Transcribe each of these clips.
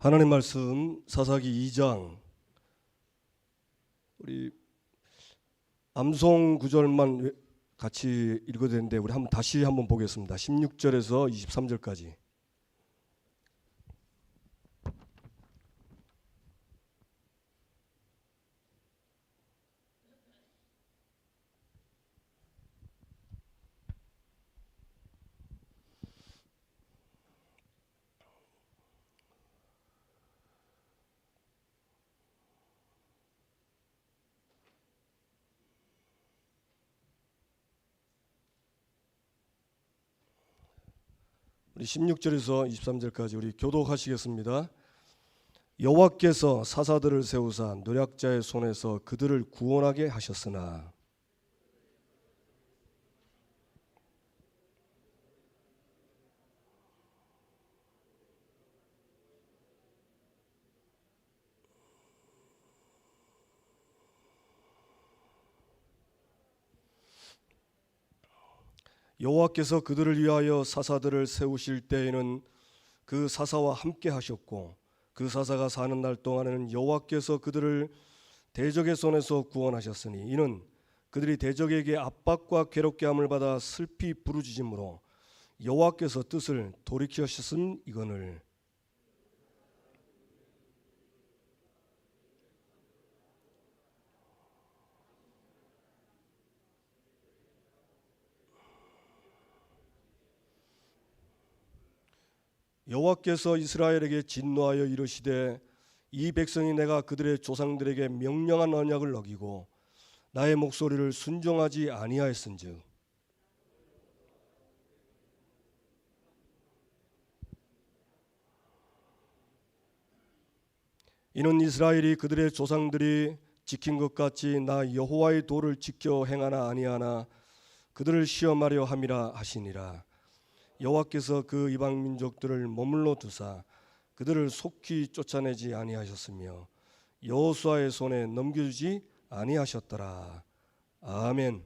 하나님 말씀 사사기 2장 우리 암송 구절만 같이 읽어야 되는데 우리 다시 한번 보겠습니다. 16절에서 23절까지. 우리 16절에서 23절까지 우리 교독하시겠습니다. 여호와께서 사사들을 세우사 노략자의 손에서 그들을 구원하게 하셨으나 여호와께서 그들을 위하여 사사들을 세우실 때에는 그 사사와 함께 하셨고 그 사사가 사는 날 동안에는 여호와께서 그들을 대적의 손에서 구원하셨으니 이는 그들이 대적에게 압박과 괴롭게 함을 받아 슬피 부르짖음으로 여호와께서 뜻을 돌이키셨음이거늘. 여호와께서 이스라엘에게 진노하여 이르시되 이 백성이 내가 그들의 조상들에게 명령한 언약을 어기고 나의 목소리를 순종하지 아니하였은즉 이는 이스라엘이 그들의 조상들이 지킨 것 같이 나 여호와의 도를 지켜 행하나 아니하나 그들을 시험하려 함이라 하시니라. 여호와께서 그 이방 민족들을 머물러 두사 그들을 속히 쫓아내지 아니하셨으며 여호수아의 손에 넘겨주지 아니하셨더라. 아멘.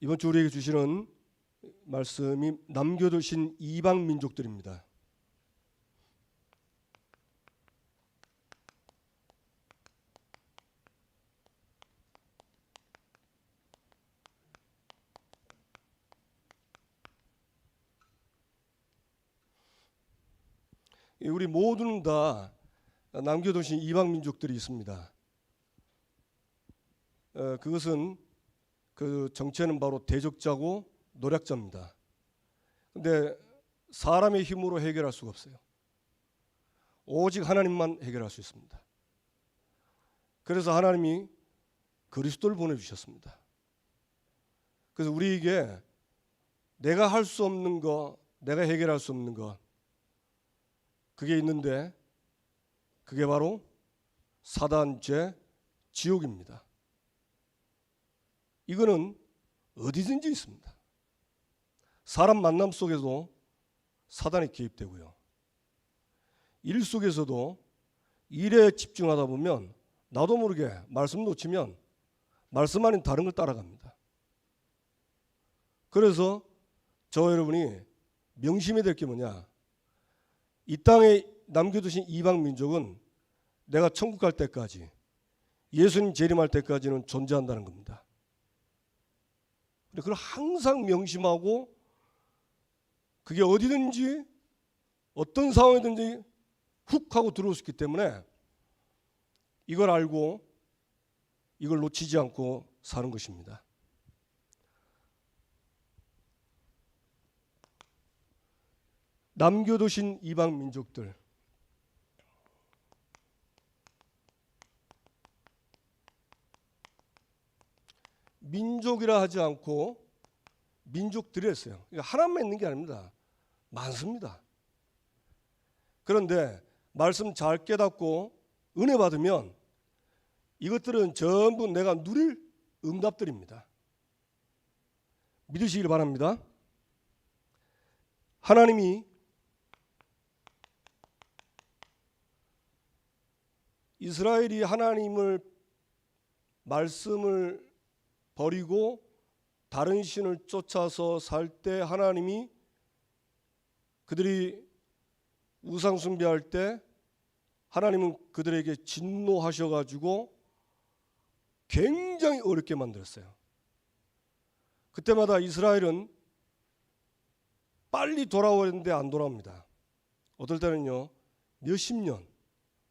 이번 주 우리에게 주시는 말씀이 남겨두신 이방 민족들입니다. 우리 모두는 다 남겨두신 이방 민족들이 있습니다. 그것은 그 정체는 바로 대적자고 노략자입니다. 근데 사람의 힘으로 해결할 수가 없어요. 오직 하나님만 해결할 수 있습니다. 그래서 하나님이 그리스도를 보내주셨습니다. 그래서 우리에게 내가 할 수 없는 거, 내가 해결할 수 없는 거 그게 있는데 그게 바로 사단, 죄, 지옥입니다. 이거는 어디든지 있습니다. 사람 만남 속에도 사단이 개입되고요. 일 속에서도 일에 집중하다 보면 나도 모르게 말씀 놓치면 말씀 아닌 다른 걸 따라갑니다. 그래서 저와 여러분이 명심해야 될 게 뭐냐? 이 땅에 남겨두신 이방 민족은 내가 천국 갈 때까지 예수님 재림할 때까지는 존재한다는 겁니다. 그걸 항상 명심하고 그게 어디든지 어떤 상황이든지 훅 하고 들어올 수 있기 때문에 이걸 알고 이걸 놓치지 않고 사는 것입니다. 남겨두신 이방 민족들, 민족이라 하지 않고 민족들이 했어요. 하나만 있는 게 아닙니다. 많습니다. 그런데 말씀 잘 깨닫고 은혜 받으면 이것들은 전부 내가 누릴 응답들입니다. 믿으시길 바랍니다. 하나님이 이스라엘이 하나님을 말씀을 버리고 다른 신을 쫓아서 살 때 하나님이 그들이 우상 숭배할 때 하나님은 그들에게 진노하셔가지고 굉장히 어렵게 만들었어요. 그때마다 이스라엘은 빨리 돌아오야 되는데 안 돌아옵니다. 어떨 때는요 몇십 년,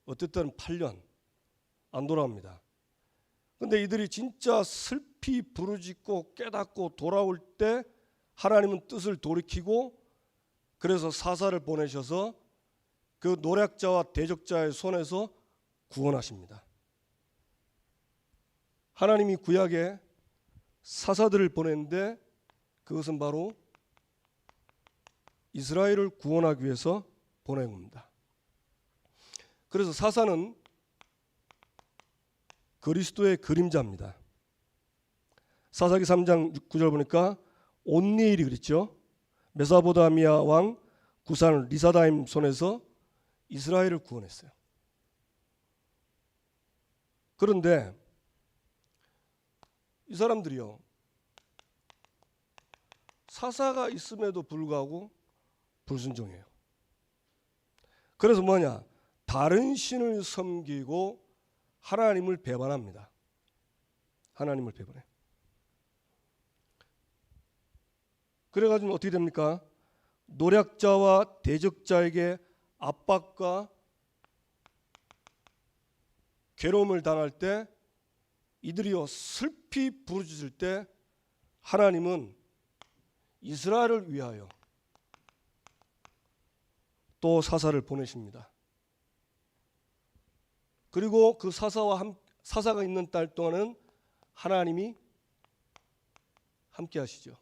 어떨 때는 8년 안 돌아옵니다. 근데 이들이 진짜 슬피 부르짖고 깨닫고 돌아올 때 하나님은 뜻을 돌이키고 그래서 사사를 보내셔서 그 노략자와 대적자의 손에서 구원하십니다. 하나님이 구약에 사사들을 보냈는데 그것은 바로 이스라엘을 구원하기 위해서 보낸 겁니다. 그래서 사사는 그리스도의 그림자입니다. 사사기 3장 9절 보니까 온니엘이 그랬죠. 메사보다미아 왕 구산 리사다임 손에서 이스라엘을 구원했어요. 그런데 이 사람들이요 사사가 있음에도 불구하고 불순종해요. 그래서 뭐냐? 다른 신을 섬기고 하나님을 배반합니다. 하나님을 배반해. 그래가지고 어떻게 됩니까? 노략자와 대적자에게 압박과 괴로움을 당할 때 이들이요 슬피 부르짖을 때 하나님은 이스라엘을 위하여 또 사사를 보내십니다. 그리고 그 사사가 있는 달 동안은 하나님이 함께 하시죠.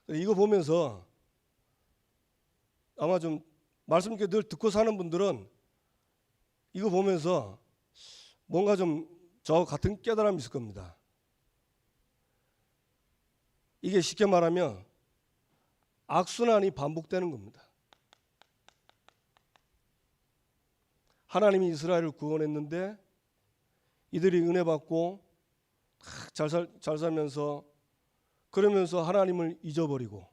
이거 보면서 아마 좀 말씀 이렇게 늘 듣고 사는 분들은 이거 보면서 뭔가 좀 저와 같은 깨달음이 있을 겁니다. 이게 쉽게 말하면 악순환이 반복되는 겁니다. 하나님이 이스라엘을 구원했는데 이들이 은혜 받고 잘 살면서 그러면서 하나님을 잊어버리고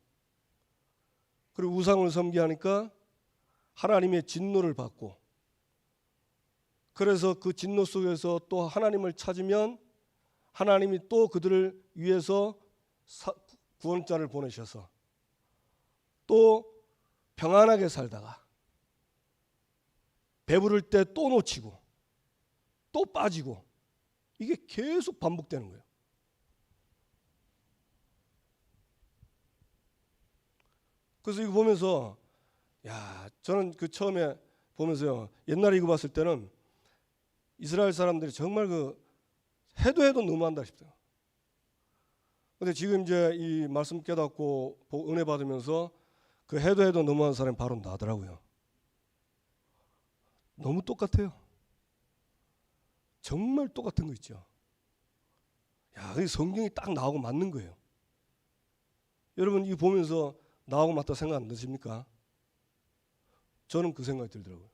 그리고 우상을 섬기하니까 하나님의 진노를 받고 그래서 그 진노 속에서 또 하나님을 찾으면 하나님이 또 그들을 위해서 구원자를 보내셔서 또 평안하게 살다가 배부를 때 또 놓치고 또 빠지고 이게 계속 반복되는 거예요. 그래서 이거 보면서 저는 그 처음에 보면서요 옛날에 이거 봤을 때는 이스라엘 사람들이 정말 해도 너무한다 싶어요. 근데 지금 이제 이 말씀 깨닫고 은혜 받으면서 그 해도 너무한 사람이 바로 나더라고요. 너무 똑같아요. 정말 똑같은 거 있죠. 성경이 딱 나오고 맞는 거예요. 여러분 이거 보면서 나하고 맞다 생각 안 드십니까? 저는 그 생각이 들더라고요.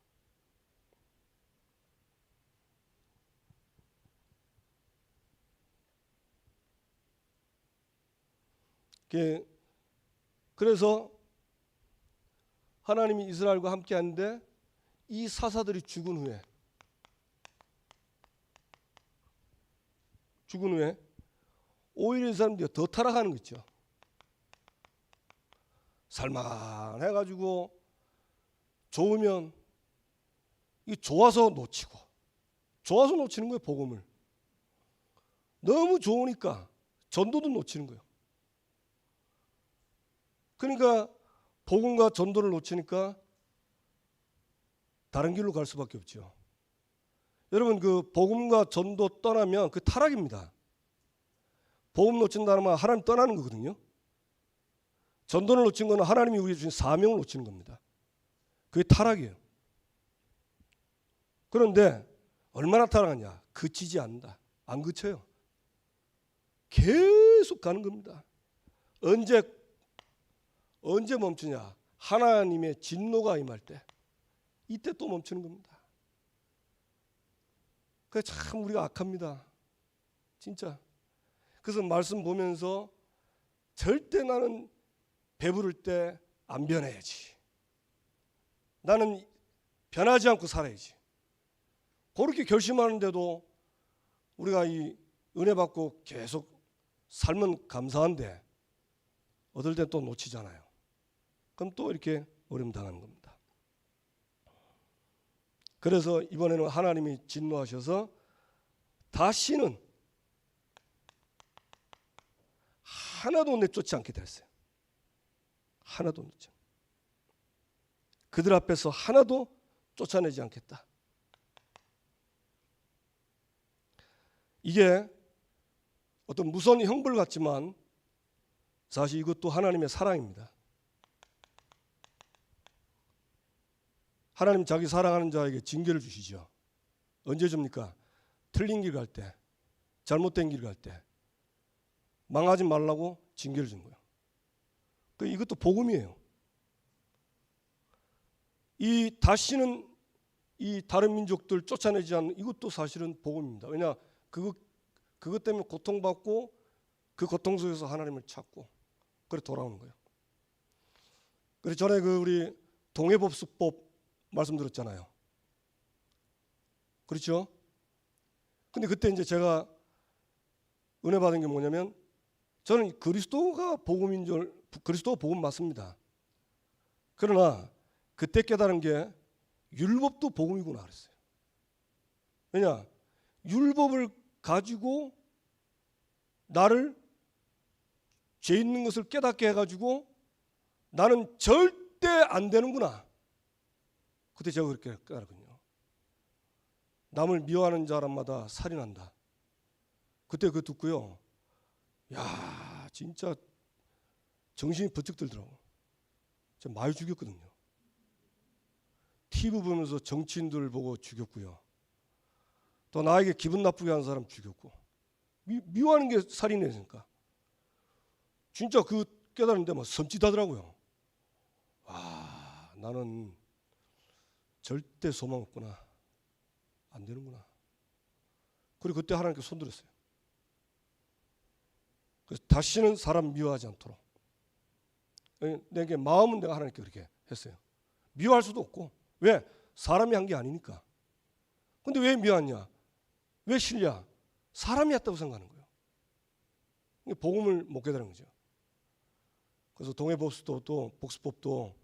그래서 하나님이 이스라엘과 함께 하는데 이 사사들이 죽은 후에 오히려 이 사람들이 더 타락하는 거 있죠. 살만해가지고 좋으면 이 좋아서 놓치고 좋아서 놓치는 거예요. 복음을 너무 좋으니까 전도도 놓치는 거예요. 그러니까 복음과 전도를 놓치니까 다른 길로 갈 수밖에 없죠. 여러분 그 복음과 전도 떠나면 그 타락입니다. 복음 놓친다는 말 하나님 떠나는 거거든요. 전도를 놓친 거는 하나님이 우리에게 주신 사명을 놓치는 겁니다. 그게 타락이에요. 그런데 얼마나 타락하냐? 그치지 않는다. 안 그쳐요. 계속 가는 겁니다. 언제 멈추냐? 하나님의 진노가 임할 때 이때 또 멈추는 겁니다. 그래 참 우리가 악합니다. 진짜 그래서 말씀 보면서 절대 나는 배부를 때 안 변해야지. 나는 변하지 않고 살아야지. 그렇게 결심하는데도 우리가 이 은혜 받고 계속 살면 감사한데 얻을 때 또 놓치잖아요. 그럼 또 이렇게 어려움 당하는 겁니다. 그래서 이번에는 하나님이 진노하셔서 다시는 하나도 내쫓지 않게 됐어요. 하나도 내쫓지. 그들 앞에서 하나도 쫓아내지 않겠다. 이게 어떤 무서운 형벌 같지만 사실 이것도 하나님의 사랑입니다. 하나님 자기 사랑하는 자에게 징계를 주시죠. 언제 줍니까? 틀린 길 갈 때, 잘못된 길 갈 때, 망하지 말라고 징계를 준 거예요. 이것도 복음이에요. 이 다시는 이 다른 민족들 쫓아내지 않는 이것도 사실은 복음입니다. 왜냐 그것 때문에 고통받고 그 고통 속에서 하나님을 찾고 그래 돌아오는 거예요. 그래서 전에 우리 동해법수법 말씀드렸잖아요. 그렇죠? 근데 그때 이제 제가 은혜 받은 게 뭐냐면 저는 그리스도가 복음인 줄 그리스도가 복음 맞습니다. 그러나 그때 깨달은 게 율법도 복음이구나 그랬어요. 왜냐? 율법을 가지고 나를 죄 있는 것을 깨닫게 해가지고 나는 절대 안 되는구나. 그때 제가 그렇게 깨달았거든요. 남을 미워하는 사람마다 살인한다. 그때 그거 듣고요. 야, 진짜 정신이 번쩍 들더라고. 제가 많이 죽였거든요. TV 보면서 정치인들 보고 죽였고요. 또 나에게 기분 나쁘게 하는 사람 죽였고. 미워하는 게 살인이니까. 진짜 그 깨달은데 막 섬찟하더라고요. 와, 나는 절대 소망 없구나. 안 되는구나. 그리고 그때 하나님께 손들었어요. 그래서 다시는 사람 미워하지 않도록. 내게 마음은 내가 하나님께 그렇게 했어요. 미워할 수도 없고. 왜? 사람이 한 게 아니니까. 근데 왜 미워하냐? 왜 싫냐? 사람이 했다고 생각하는 거예요. 복음을 못 깨달은 거죠. 그래서 동해법수도 복수법도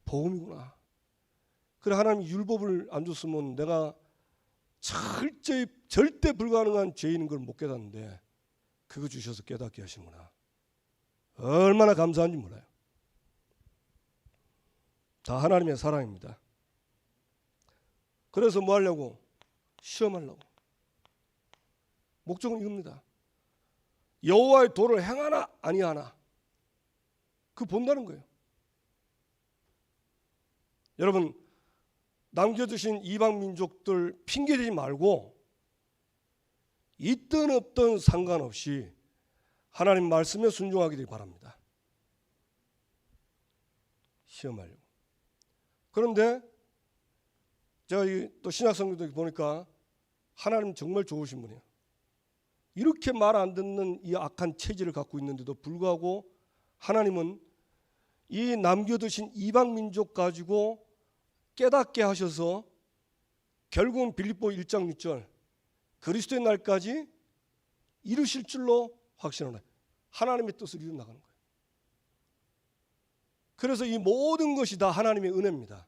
복음이구나. 그래 하나님이 율법을 안 줬으면 내가 철저히 절대 불가능한 죄인인 걸 못 깨닫는데 그거 주셔서 깨닫게 하시는구나. 얼마나 감사한지 몰라요. 다 하나님의 사랑입니다. 그래서 뭐 하려고? 시험하려고. 목적은 이겁니다. 여호와의 도를 행하나 아니하나 그 본다는 거예요. 여러분 남겨두신 이방 민족들 핑계대지 말고 있든 없든 상관없이 하나님 말씀에 순종하기를 바랍니다. 시험하려고. 그런데 제가 또 신약 성경도 보니까 하나님 정말 좋으신 분이에요. 이렇게 말 안 듣는 이 악한 체질을 갖고 있는데도 불구하고 하나님은 이 남겨두신 이방 민족 가지고 깨닫게 하셔서 결국은 빌립보 1장 6절 그리스도의 날까지 이루실 줄로 확신하네. 하나님의 뜻을 이루어 나가는 거예요. 그래서 이 모든 것이 다 하나님의 은혜입니다.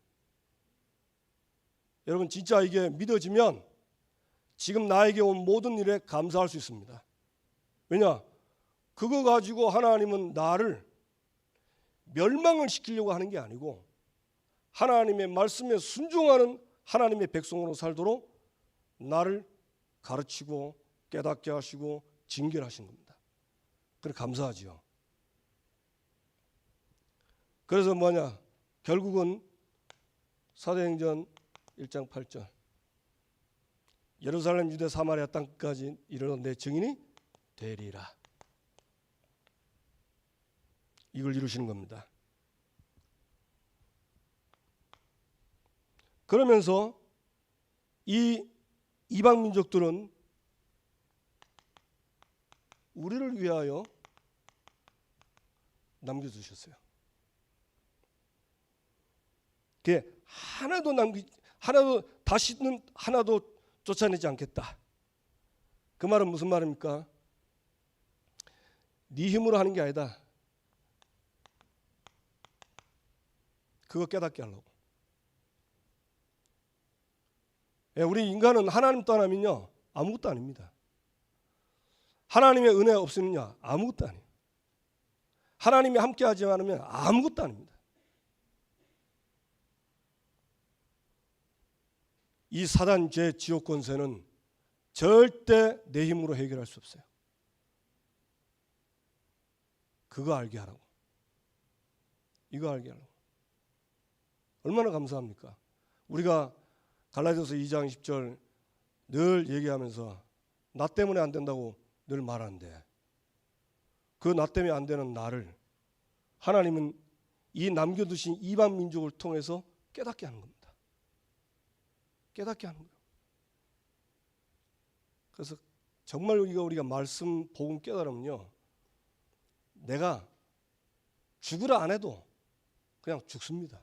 여러분 진짜 이게 믿어지면 지금 나에게 온 모든 일에 감사할 수 있습니다. 왜냐? 그거 가지고 하나님은 나를 멸망을 시키려고 하는 게 아니고 하나님의 말씀에 순종하는 하나님의 백성으로 살도록 나를 가르치고 깨닫게 하시고 징계하신 겁니다. 그래 감사하지요. 그래서 뭐냐? 결국은 사도행전 1장 8절 예루살렘 유대 사마리아 땅까지 이르러 내 증인이 되리라. 이걸 이루시는 겁니다. 그러면서 이 이방 민족들은 우리를 위하여 남겨두셨어요. 그게 하나도 다시는 하나도 쫓아내지 않겠다. 그 말은 무슨 말입니까? 네 힘으로 하는 게 아니다. 그거 깨닫게 하려고. 우리 인간은 하나님 떠나면요 아무것도 아닙니다. 하나님의 은혜 없으면요 아무것도 아니에요. 하나님이 함께하지 않으면 아무것도 아닙니다. 이 사단 죄 지옥 권세는 절대 내 힘으로 해결할 수 없어요. 그거 알게 하라고. 이거 알게 하라고. 얼마나 감사합니까? 우리가 갈라디아서 2장 10절 늘 얘기하면서 나 때문에 안 된다고 늘 말하는데 그 나 때문에 안 되는 나를 하나님은 이 남겨두신 이방 민족을 통해서 깨닫게 하는 겁니다. 깨닫게 하는 거예요. 그래서 정말 우리가 말씀 복음 깨달으면요 내가 죽으라 안 해도 그냥 죽습니다.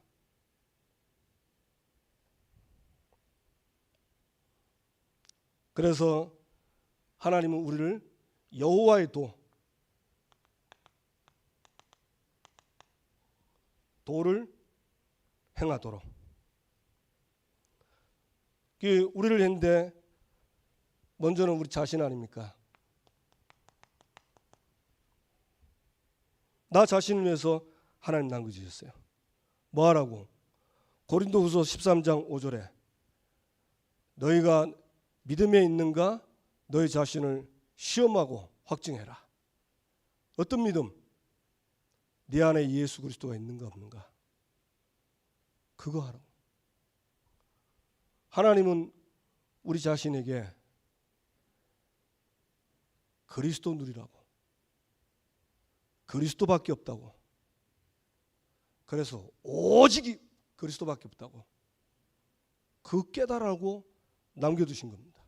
그래서 하나님은 우리를 여호와의 도를 행하도록 우리를 했는데 먼저는 우리 자신 아닙니까? 나 자신을 위해서 하나님 남겨주셨어요. 뭐하라고? 고린도후서 13장 5절에 너희가 믿음에 있는가 너희 자신을 시험하고 확증해라. 어떤 믿음? 네 안에 예수 그리스도가 있는가 없는가? 그거 하라고. 하나님은 우리 자신에게 그리스도 누리라고. 그리스도밖에 없다고. 그래서 오직 그리스도밖에 없다고. 그 깨달으라고 남겨두신 겁니다.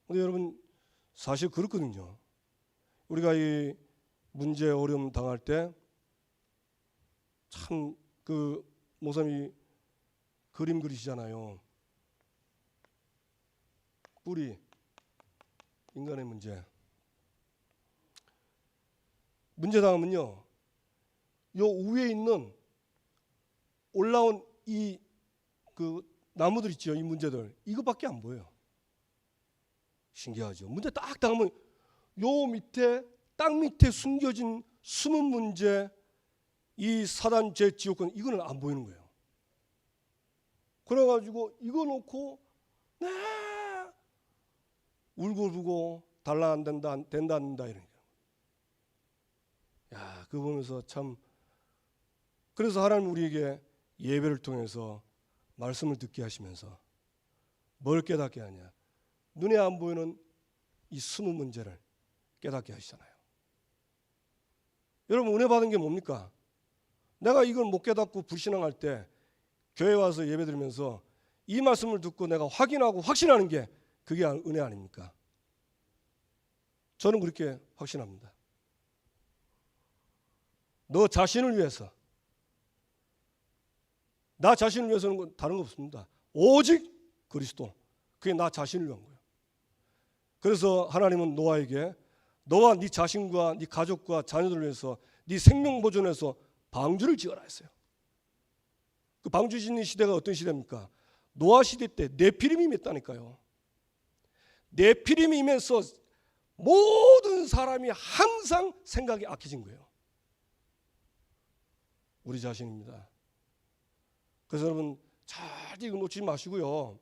근데 여러분 사실 그렇거든요. 우리가 이 문제 어려움 당할 때 참 그 모삼이 그림 그리시잖아요. 뿌리 인간의 문제 당하면요 요 위에 있는 올라온 이 그 나무들 있죠. 이 문제들 이것밖에 안 보여요. 신기하죠. 문제 딱 당하면 요 밑에 땅 밑에 숨겨진 숨은 문제 이 사단 죄 지옥권 이거는 안 보이는 거예요. 그래가지고 이거 놓고 네 울고불고 달라 안 된다 안 된다 이런 거. 야, 그거 보면서 참 그래서 하나님 우리에게 예배를 통해서 말씀을 듣게 하시면서 뭘 깨닫게 하냐? 눈에 안 보이는 이 숨은 문제를 깨닫게 하시잖아요. 여러분 은혜 받은 게 뭡니까? 내가 이걸 못 깨닫고 불신앙할 때 교회 와서 예배 드리면서 이 말씀을 듣고 내가 확인하고 확신하는 게 그게 은혜 아닙니까? 저는 그렇게 확신합니다. 너 자신을 위해서 나 자신을 위해서는 다른 거 없습니다. 오직 그리스도. 그게 나 자신을 위한 거예요. 그래서 하나님은 노아에게 너와 네 자신과 네 가족과 자녀들을 위해서 네 생명 보존해서 방주를 지어라 했어요. 그 방주 짓는 시대가 어떤 시대입니까? 노아 시대 때 네피림이 임했다니까요. 네피림이 임해서 모든 사람이 항상 생각이 악해진 거예요. 우리 자신입니다. 그래서 여러분 절대 이거 놓치지 마시고요.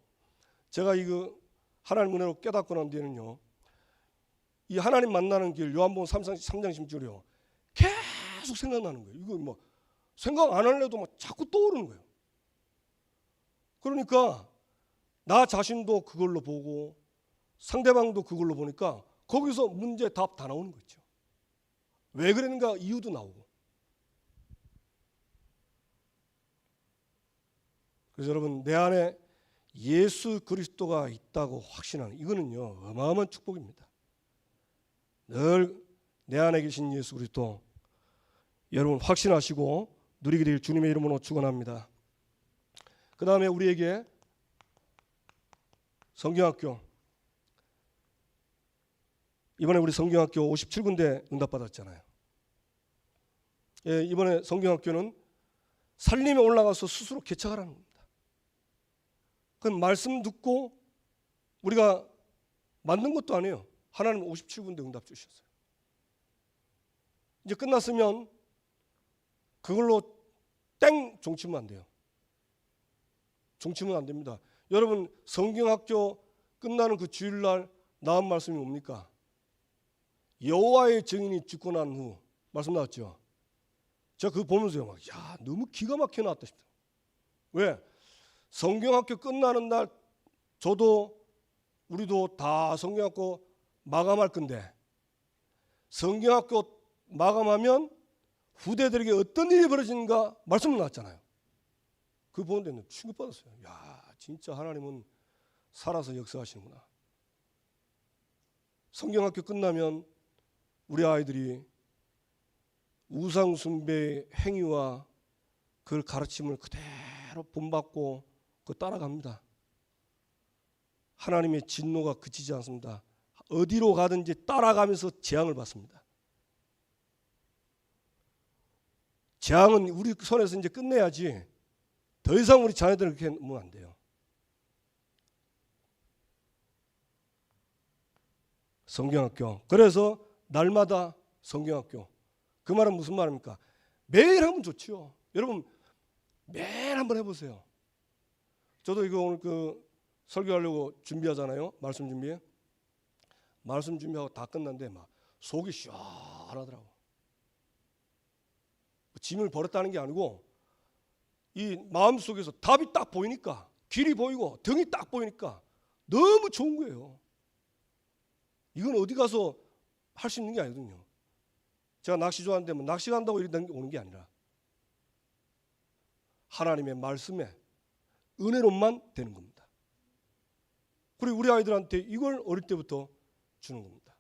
제가 이거 하나님 은혜로 깨닫고 난 뒤에는요. 이 하나님 만나는 길 요한복음 3장 10절이요. 계속 생각나는 거예요. 이거 뭐 생각 안 할래도 막 자꾸 떠오르는 거예요. 그러니까 나 자신도 그걸로 보고 상대방도 그걸로 보니까 거기서 문제 답 다 나오는 거죠. 왜 그랬는가 이유도 나오고. 그래서 여러분 내 안에 예수 그리스도가 있다고 확신하는 이거는요 어마어마한 축복입니다. 늘 내 안에 계신 예수 그리스도 여러분 확신하시고 누리게 될 주님의 이름으로 축원합니다. 그 다음에 우리에게 성경학교, 이번에 우리 성경학교 57군데 응답받았잖아요. 예, 이번에 성경학교는 살림에 올라가서 스스로 개척하라는 겁니다. 그럼 말씀 듣고 우리가 만든 것도 아니에요. 하나님 57군데 응답 주셨어요. 이제 끝났으면 그걸로 땡 종치면 안 돼요. 종치면 안 됩니다. 여러분 성경학교 끝나는 그 주일날 나온 말씀이 뭡니까? 여호와의 증인이 죽고 난 후 말씀 나왔죠. 제가 그거 보면서요, 막, 야, 너무 기가 막혀 나왔다 싶어요. 왜? 성경학교 끝나는 날 저도 우리도 다 성경학교 마감할 건데 성경학교 마감하면 후대들에게 어떤 일이 벌어지는가 말씀 나왔잖아요. 그거 보는데 충격받았어요. 야, 진짜 하나님은 살아서 역사하시는구나. 성경학교 끝나면 우리 아이들이 우상숭배의 행위와 그 가르침을 그대로 본받고 그 따라갑니다. 하나님의 진노가 그치지 않습니다. 어디로 가든지 따라가면서 재앙을 받습니다. 재앙은 우리 손에서 이제 끝내야지 더 이상 우리 자녀들을 그렇게 하면 안 돼요. 성경학교. 그래서 날마다 성경학교. 그 말은 무슨 말입니까? 매일 하면 좋지요. 여러분 매일 한번 해보세요. 저도 이거 오늘 그 설교하려고 준비하잖아요. 말씀 준비해. 말씀 준비하고 다 끝났는데 막 속이 시원하더라고. 짐을 버렸다는 게 아니고 이 마음속에서 답이 딱 보이니까, 길이 보이고 등이 딱 보이니까 너무 좋은 거예요. 이건 어디 가서 할 수 있는 게 아니거든요. 제가 낚시 좋아하는데 뭐 낚시 간다고 이렇게 오는 게 아니라 하나님의 말씀에 은혜로만 되는 겁니다. 그리고 우리 아이들한테 이걸 어릴 때부터 주는 겁니다.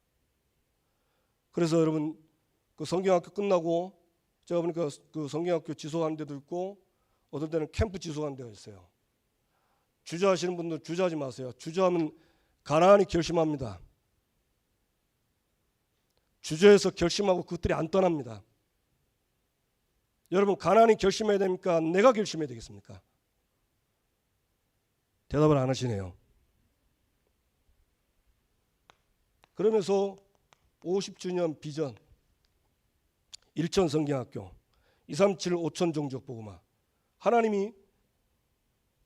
그래서 여러분 그 성경학교 끝나고 제가 보니까 그 성경학교 지속하는 데도 있고 어떤 때는 캠프 지속하는 데가 있어요. 주저하시는 분들 주저하지 마세요. 주저하면 가나안이 결심합니다. 주저해서 결심하고 그것들이 안 떠납니다. 여러분 가나안이 결심해야 됩니까? 내가 결심해야 되겠습니까? 대답을 안 하시네요. 그러면서 50주년 비전 1천 성경학교 237 5천 종족 복음화 하나님이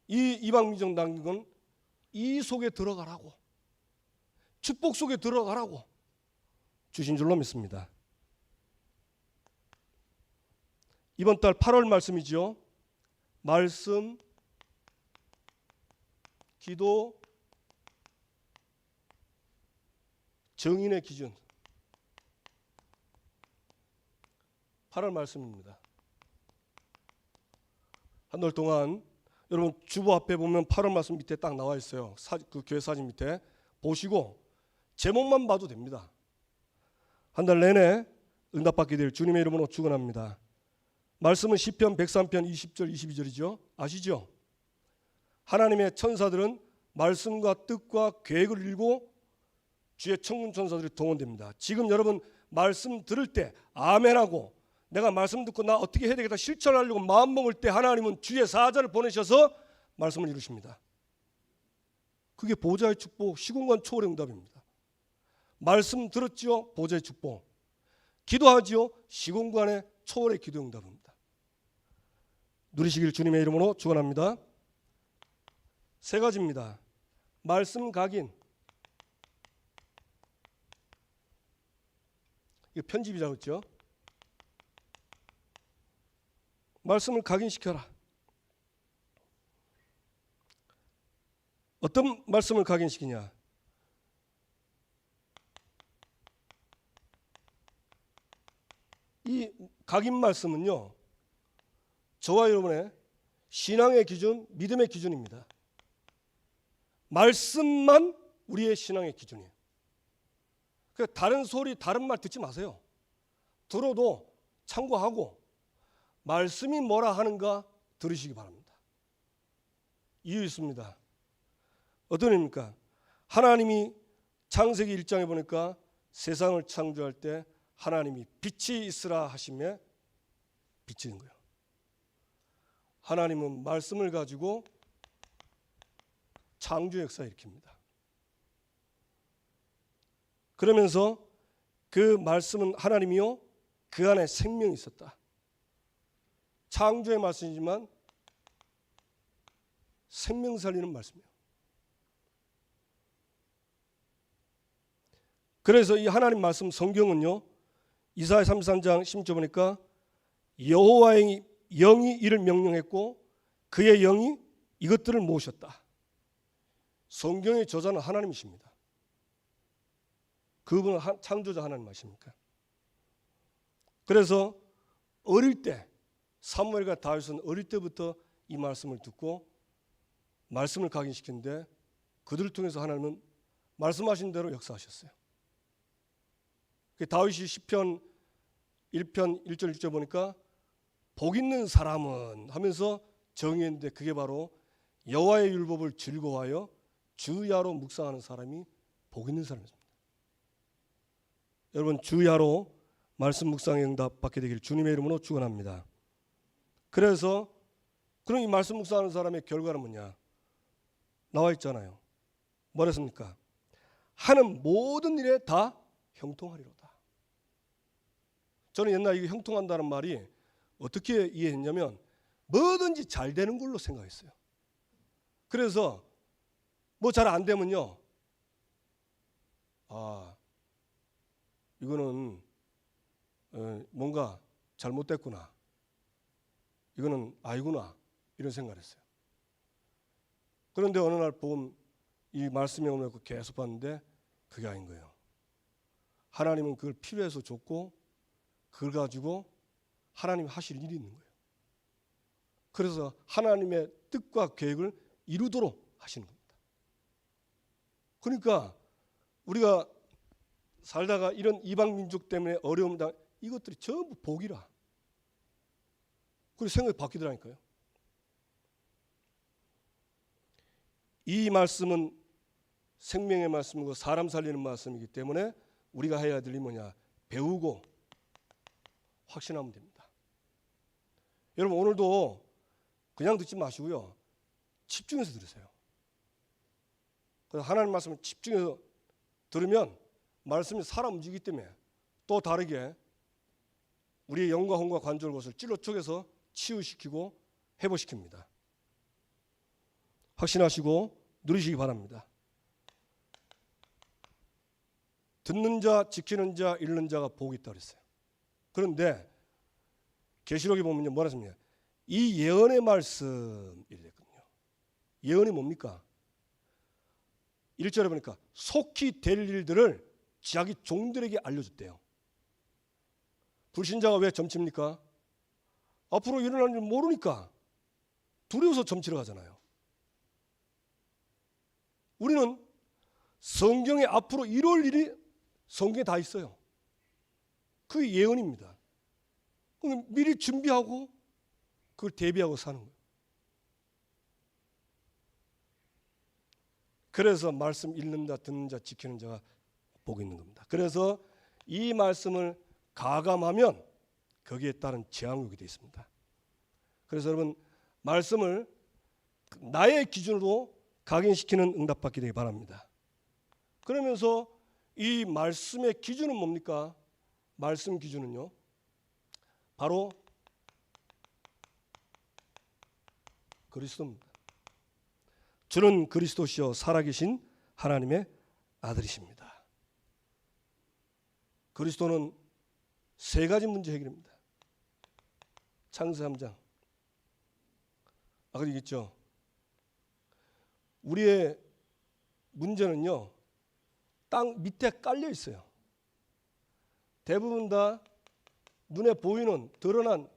이 이방민족 남긴 건 이 속에 들어가라고 축복 속에 들어가라고 주신 줄로 믿습니다. 이번 달 8월 말씀이죠. 말씀, 기도, 정인의 기준 8월 말씀입니다. 한 달 동안 여러분 주보 앞에 보면 8월 말씀 밑에 딱 나와 있어요. 그 교회 사진 밑에 보시고 제목만 봐도 됩니다. 한 달 내내 응답받게 될 주님의 이름으로 축원합니다. 말씀은 시편 103편 20절 22절이죠. 아시죠? 하나님의 천사들은 말씀과 뜻과 계획을 읽고 주의 천군 천사들이 동원됩니다. 지금 여러분 말씀 들을 때 아멘하고 내가 말씀 듣고 나 어떻게 해야 되겠다 실천하려고 마음 먹을 때 하나님은 주의 사자를 보내셔서 말씀을 이루십니다. 그게 보좌의 축복, 시공간 초월의 응답입니다. 말씀 들었지요? 보좌의 축복. 기도하지요? 시공간의 초월의 기도 응답입니다. 누리시길 주님의 이름으로 축원합니다. 세 가지입니다. 말씀 각인. 이거 편집이라고 했죠. 말씀을 각인시켜라. 어떤 말씀을 각인시키냐? 이 각인 말씀은요, 저와 여러분의 신앙의 기준, 믿음의 기준입니다. 말씀만 우리의 신앙의 기준이에요. 다른 소리, 다른 말 듣지 마세요. 들어도 참고하고 말씀이 뭐라 하는가 들으시기 바랍니다. 이유 있습니다. 어떤 의미입니까? 하나님이 창세기 1장에 보니까 세상을 창조할 때 하나님이 빛이 있으라 하시며 빛이 된 거예요. 하나님은 말씀을 가지고 창조 역사 일으킵니다. 그러면서 그 말씀은 하나님이요 그 안에 생명이 있었다. 창조의 말씀이지만 생명 살리는 말씀이에요. 그래서 이 하나님 말씀 성경은요 이사야 33장 10절 보니까 여호와의 영이 이를 명령했고 그의 영이 이것들을 모으셨다. 성경의 저자는 하나님이십니다. 그분은 창조자 하나님 아십니까? 그래서 어릴 때 사무엘과 다윗은 어릴 때부터 이 말씀을 듣고 말씀을 각인시키는데 그들을 통해서 하나님은 말씀하신 대로 역사하셨어요. 다윗이 시편 1편 1절 6절 보니까 복 있는 사람은 하면서 정의했는데 그게 바로 여호와의 율법을 즐거워하여 주야로 묵상하는 사람이 복 있는 사람입니다. 여러분 주야로 말씀 묵상의 응답 받게 되기를 주님의 이름으로 축원합니다. 그래서 그럼 이 말씀 묵상하는 사람의 결과는 뭐냐? 나와 있잖아요. 뭐랬습니까? 하는 모든 일에 다 형통하리로다. 저는 옛날에 이거 형통한다는 말이 어떻게 이해했냐면 뭐든지 잘 되는 걸로 생각했어요. 그래서 뭐 잘 안 되면요, 이거는 뭔가 잘못됐구나, 이거는 아니구나 이런 생각을 했어요. 그런데 어느 날 봄 이 말씀이 오면서 계속 봤는데 그게 아닌 거예요. 하나님은 그걸 필요해서 줬고 그걸 가지고 하나님이 하실 일이 있는 거예요. 그래서 하나님의 뜻과 계획을 이루도록 하시는 겁니다. 그러니까 우리가 살다가 이런 이방 민족 때문에 어려움 당 이것들이 전부 복이라. 그리고 생각이 바뀌더라니까요. 이 말씀은 생명의 말씀이고 사람 살리는 말씀이기 때문에 우리가 해야 될 일이 뭐냐? 배우고 확신하면 됩니다. 여러분 오늘도 그냥 듣지 마시고요, 집중해서 들으세요. 그래서 하나님 말씀을 집중해서 들으면 말씀이 살아 움직이기 때문에 또 다르게 우리의 영과 혼과 관절 곳을 찔러 쪼개서 치유시키고 회복시킵니다. 확신하시고 누리시기 바랍니다. 듣는 자, 지키는 자, 읽는 자가 복이 있다고 했어요. 그런데 계시록에 보면요 뭐라 했습니까? 이 예언의 말씀이랬거든요. 예언이 뭡니까? 1절에 보니까 속히 될 일들을 자기 종들에게 알려줬대요. 불신자가 왜 점칩니까? 앞으로 일어날 일 모르니까 두려워서 점치러 가잖아요. 우리는 성경에 앞으로 이룰 일이 성경에 다 있어요. 그게 예언입니다. 미리 준비하고 그걸 대비하고 사는 거예요. 그래서 말씀 읽는 자, 듣는 자, 지키는 자가 복이 있는 겁니다. 그래서 이 말씀을 가감하면 거기에 따른 재앙이 되어 있습니다. 그래서 여러분 말씀을 나의 기준으로 각인시키는 응답받게 되기 바랍니다. 그러면서 이 말씀의 기준은 뭡니까? 말씀 기준은요 바로 그리스도입니다. 주는 그리스도시요 살아계신 하나님의 아들이십니다. 그리스도는 세 가지 문제 해결입니다. 창세기 3장 아까 얘기했죠. 우리의 문제는요 땅 밑에 깔려 있어요. 대부분 다 눈에 보이는 드러난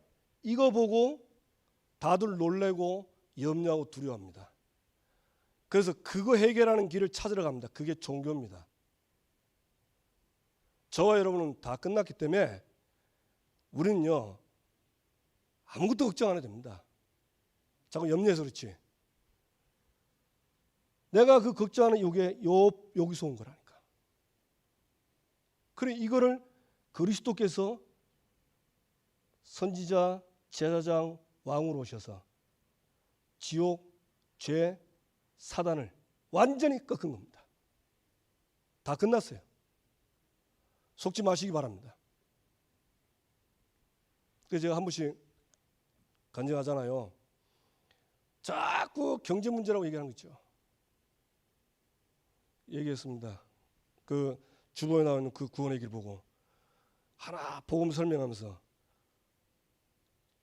이거 보고 다들 놀래고 염려하고 두려워합니다. 그래서 그거 해결하는 길을 찾으러 갑니다. 그게 종교입니다. 저와 여러분은 다 끝났기 때문에 우리는요 아무것도 걱정 안 해도 됩니다. 자꾸 염려해서 그렇지. 내가 그 걱정하는 요게 여기서 온 거라니까. 그래 이거를 그리스도께서 선지자, 제사장, 왕으로 오셔서 지옥, 죄, 사단을 완전히 꺾은 겁니다. 다 끝났어요. 속지 마시기 바랍니다. 그래서 제가 한 번씩 간증하잖아요. 자꾸 경제 문제라고 얘기하는 거 있죠. 얘기했습니다. 그 주보에 나오는 그 구원의 길 보고 하나 복음 설명하면서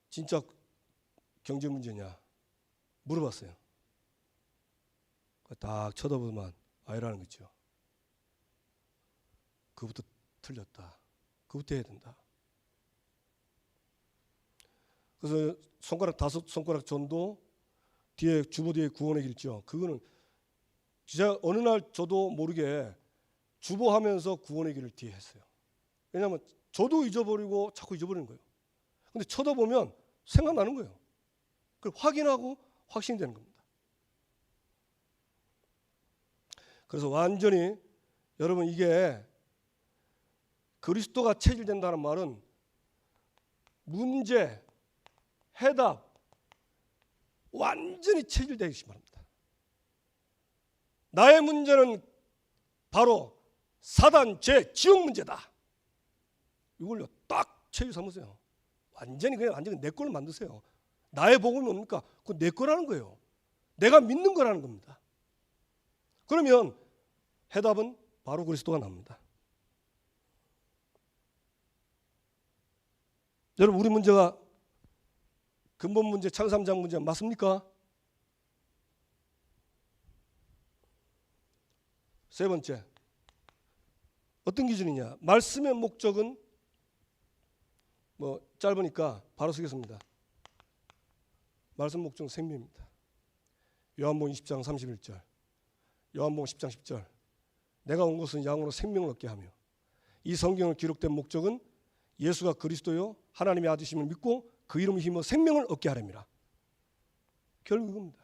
진짜 경제 문제냐 물어봤어요. 딱 쳐다보더만 아니라는 거죠. 그부터 틀렸다. 그부터 해야 된다. 그래서 손가락 5손가락 전도 뒤에 주보 뒤에 구원의 길 있죠. 그거는 진짜 어느 날 저도 모르게 주보하면서 구원의 길을 뒤에 했어요. 왜냐하면 저도 잊어버리고 자꾸 잊어버리는 거예요. 근데 쳐다보면 생각나는 거예요. 그걸 확인하고 확신되는 겁니다. 그래서 완전히 여러분 이게 그리스도가 체질된다는 말은 문제, 해답 완전히 체질되기 바랍니다. 나의 문제는 바로 사단, 죄, 지옥 문제다. 이걸요 딱 체질 삼으세요. 완전히 그냥 완전히 내 걸로 만드세요. 나의 복음이 뭡니까? 그건 내 거라는 거예요. 내가 믿는 거라는 겁니다. 그러면 해답은 바로 그리스도가 납니다. 여러분 우리 문제가 근본 문제, 창삼장 문제 맞습니까? 세 번째, 어떤 기준이냐? 말씀의 목적은 짧으니까 바로 쓰겠습니다. 말씀 목적은 생명입니다. 요한복음 20장 31절, 요한복음 10장 10절. 내가 온 것은 양으로 생명을 얻게 하며 이 성경을 기록된 목적은 예수가 그리스도요 하나님의 아들이심을 믿고 그 이름을 힘입어 생명을 얻게 하렵니다. 결국 이겁니다.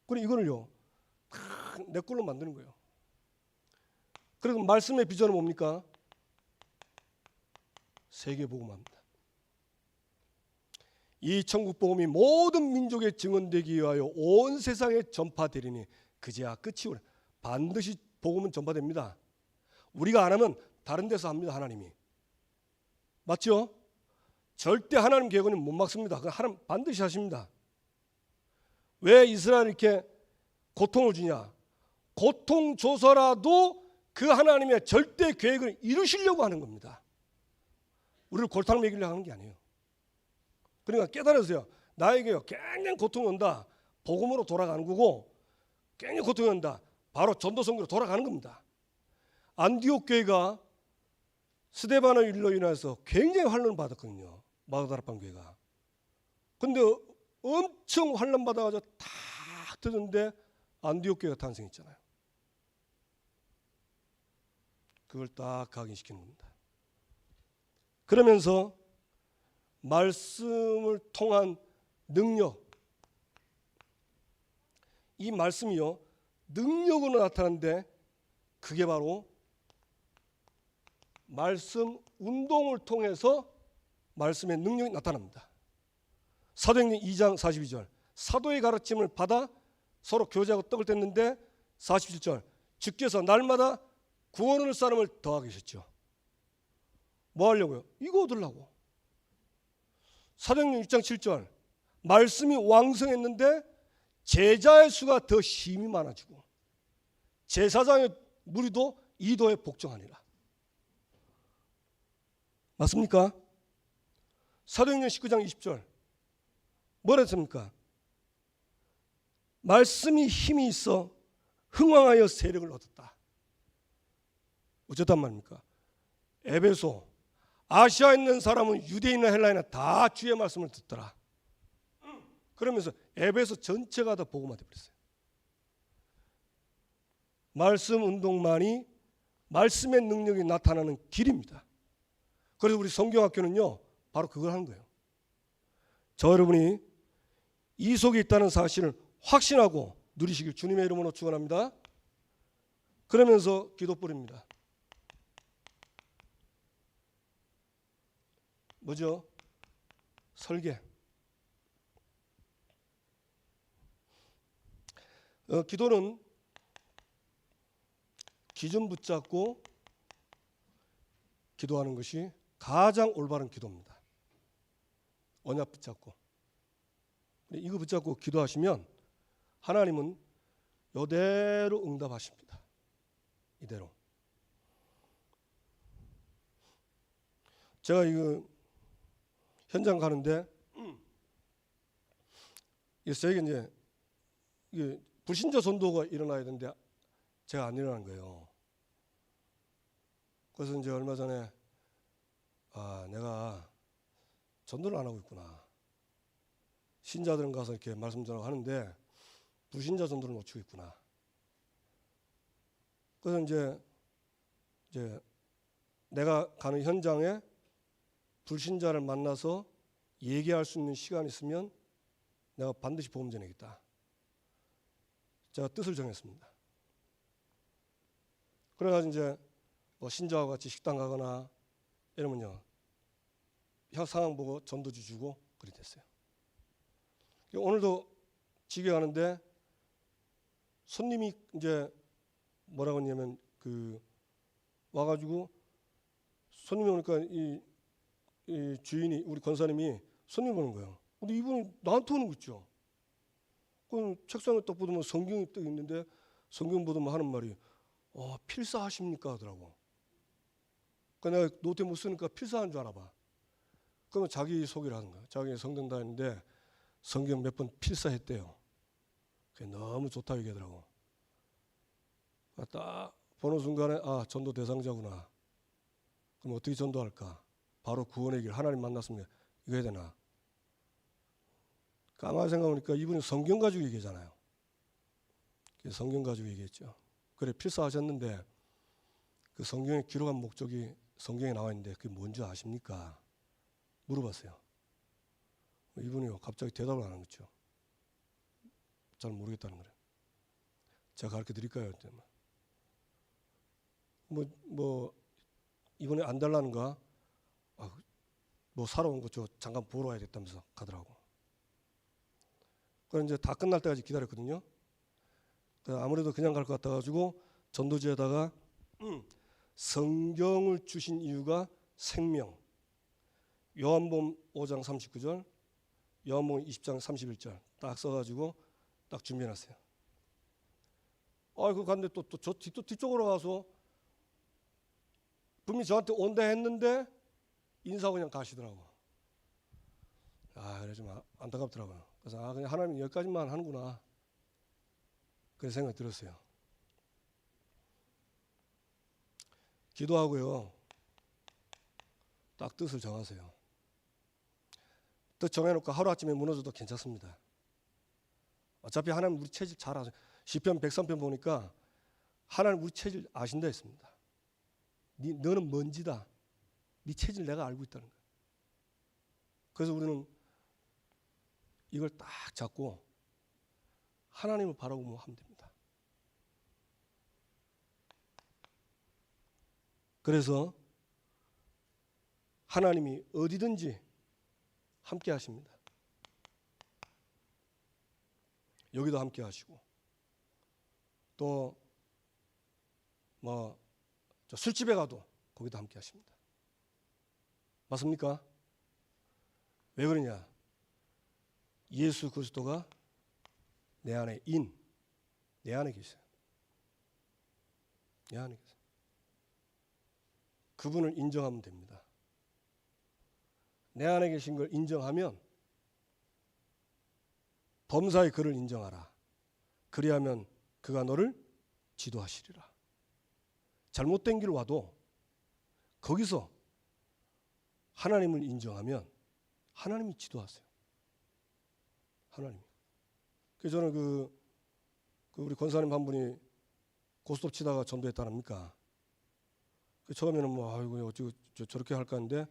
그래 이거를요 내 걸로 만드는 거예요. 그리고 말씀의 비전은 뭡니까? 세계 복음화입니다. 이 천국 복음이 모든 민족에 증언되기 위하여 온 세상에 전파되리니 그제야 끝이 오리라. 반드시 복음은 전파됩니다. 우리가 안 하면 다른 데서 합니다. 하나님이. 맞죠? 절대 하나님 계획은 못 막습니다. 하나님 반드시 하십니다. 왜 이스라엘 이렇게 고통을 주냐? 고통 줘서라도 그 하나님의 절대 계획을 이루시려고 하는 겁니다. 우리를 골탕 먹이려고 하는 게 아니에요. 그러니까 깨달으세요. 나에게요 굉장히 고통이 온다. 복음으로 돌아가는 거고 굉장히 고통이 온다. 바로 전도 선교로 돌아가는 겁니다. 안디옥 교회가 스데반의 일로 인해서 굉장히 환란을 받았거든요. 마가다락방 교회가. 근데 엄청 환란 받아가지고 다 터졌는데 안디옥 교회가 탄생했잖아요. 그걸 딱 각인시키는 겁니다. 그러면서 말씀을 통한 능력, 이 말씀이요 능력으로 나타나는데 그게 바로 말씀 운동을 통해서 말씀의 능력이 나타납니다. 사도행전 2장 42절 사도의 가르침을 받아 서로 교제하고 떡을 뗐는데 47절 주께서 날마다 구원을 사람을 더하게 하셨죠. 뭐 하려고요? 이거 얻으려고. 사도행전 6장 7절 말씀이 왕성했는데 제자의 수가 더 힘이 많아지고 제사장의 무리도 이도에 복종하니라. 맞습니까? 사도행전 19장 20절 뭐라 했습니까? 말씀이 힘이 있어 흥왕하여 세력을 얻었다. 어쩌단 말입니까? 에베소 아시아에 있는 사람은 유대인이나 헬라인이나 다 주의 말씀을 듣더라. 그러면서 에베소 전체가 다 복음화 되어버렸어요. 말씀 운동만이 말씀의 능력이 나타나는 길입니다. 그래서 우리 성경학교는요, 바로 그걸 하는 거예요. 저 여러분이 이 속에 있다는 사실을 확신하고 누리시길 주님의 이름으로 축원합니다. 그러면서 기도 뿌립니다. 뭐죠? 설계. 기도는 기준 붙잡고 기도하는 것이 가장 올바른 기도입니다. 언약 붙잡고. 이거 붙잡고 기도하시면 하나님은 이대로 응답하십니다. 이대로. 제가 이거 현장 가는데 저에게 이제 이게 불신자 전도가 일어나야 되는데 제가 안 일어난 거예요. 그래서 이제 얼마 전에 내가 전도를 안 하고 있구나. 신자들은 가서 이렇게 말씀 전하고 하는데 불신자 전도를 놓치고 있구나. 그래서 이제 내가 가는 현장에 불신자를 만나서 얘기할 수 있는 시간이 있으면 내가 반드시 복음 전하겠다. 제가 뜻을 정했습니다. 그래가지고 이제 뭐 신자와 같이 식당 가거나 이러면요, 형 상황 보고 전도지 주고 그리 됐어요. 오늘도 지게 가는데 손님이 이제 뭐라고 했냐면 와가지고 손님이 오니까 이 주인이 우리 권사님이 손님 보는 거예요. 근데 이분이 나한테 오는 거 있죠. 그럼 책상에 딱 보면 성경이 딱 있는데 성경 보면 하는 말이 필사하십니까 하더라고. 그러니까 내가 노트 못 쓰니까 필사한 줄 알아봐. 그러면 자기 소개를 하는 거야. 자기 성경 다니는데 성경 몇 번 필사했대요. 그게 너무 좋다고 얘기하더라고. 딱 보는 순간에 전도 대상자구나. 그럼 어떻게 전도할까? 바로 구원의 길, 하나님 만났으면 이거 해야 되나? 가만히 생각해보니까 이분이 성경 가지고 얘기하잖아요. 성경 가지고 얘기했죠. 그래, 필사하셨는데 그 성경에 기록한 목적이 성경에 나와 있는데 그게 뭔지 아십니까? 물어봤어요. 이분이 갑자기 대답을 안 하는 거죠. 잘 모르겠다는 거래요. 제가 가르쳐 드릴까요? 뭐 이번에 안 달라는가? 뭐 사러 온 거 저 잠깐 보러 와야 됐다면서 가더라고. 그래서 이제 다 끝날 때까지 기다렸거든요. 아무래도 그냥 갈 것 같아가지고 전도지에다가 성경을 주신 이유가 생명, 요한복음 5장 39절, 요한복음 20장 31절 딱 써가지고 딱 준비해놨어요. 그거 갔는데 또 저 뒤쪽으로 가서 분명히 저한테 온다 했는데 인사하고 그냥 가시더라고. 그래 좀 안타깝더라고요. 그래서 그냥 하나님 여기까지만 하는구나. 그런 생각이 들었어요. 기도하고요. 딱 뜻을 정하세요. 뜻 정해놓고 하루아침에 무너져도 괜찮습니다. 어차피 하나님 우리 체질 잘 아세요. 시편 103편 보니까 하나님 우리 체질 아신다 했습니다. 너는 먼지다. 네 체질 내가 알고 있다는 거예요. 그래서 우리는 이걸 딱 잡고 하나님을 바라보면 하면 됩니다. 그래서 하나님이 어디든지 함께 하십니다. 여기도 함께 하시고 또 저 술집에 가도 거기도 함께 하십니다. 맞습니까? 왜 그러냐? 예수 그리스도가 내 안에 내 안에 계세요. 내 안에 계세요. 그분을 인정하면 됩니다. 내 안에 계신 걸 인정하면 범사의 그를 인정하라. 그리하면 그가 너를 지도하시리라. 잘못된 길 와도 거기서 하나님을 인정하면 하나님이 지도하세요. 하나님이. 그래서 저는 그 우리 권사님 한 분이 고스톱 치다가 전도했다랍니까? 처음에는 뭐 아이고 어찌 저렇게 할까 하는데